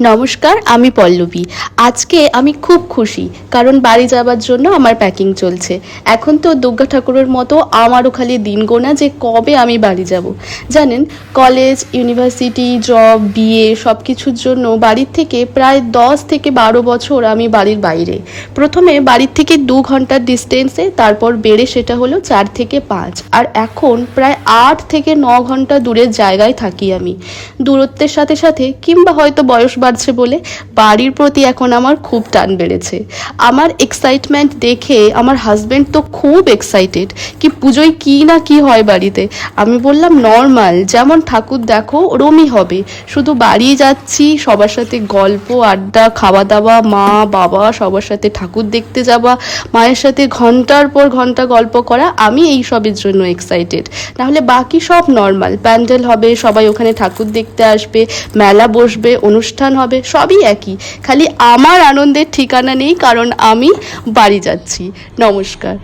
নমস্কার, আমি পল্লবী। আজকে আমি খুব খুশি, কারণ বাড়ি যাবার জন্য আমার প্যাকিং চলছে। এখন তো দুর্গা ঠাকুরের মতো আমারও খালি দিন গোনা যে কবে আমি বাড়ি যাব। জানেন, কলেজ, ইউনিভার্সিটি, জব, বিয়ে সব কিছুর জন্য বাড়ির থেকে প্রায় 10 থেকে 12 বছর আমি বাড়ির বাইরে। প্রথমে বাড়ির থেকে 2 ঘন্টার ডিস্টেন্সে, তারপর বেড়ে সেটা হলো 4 থেকে 5, আর এখন প্রায় 8 থেকে 9 ঘন্টা দূরের জায়গায় থাকি আমি। দূরত্বের সাথে সাথে কিংবা হয়তো বয়স বাড়ছে বলে বাড়ির প্রতি এখন আমার খুব টান বেড়েছে। আমার এক্সাইটমেন্ট দেখে আমার হাজব্যান্ড তো খুব এক্সাইটেড, কি পুজোয় কি না কি হয় বাড়িতে। আমি বললাম নর্মাল, যেমন ঠাকুর দেখো ওরমই হবে, শুধু বাড়ি যাচ্ছি, সবার সাথে গল্প আড্ডা খাওয়া দাওয়া, মা বাবা সবার সাথে ঠাকুর দেখতে যাওয়া, মায়ের সাথে ঘন্টার পর ঘন্টা গল্প করা, আমি এই সবের জন্য এক্সাইটেড। নাহলে বাকি সব নর্মাল, প্যান্ডেল হবে, সবাই ওখানে ঠাকুর দেখতে আসবে, মেলা বসবে, অনুষ্ঠান হবে, সবই একই। খালি আমার আনন্দের ঠিকানা নেই, কারণ আমি বাড়ি যাচ্ছি। নমস্কার।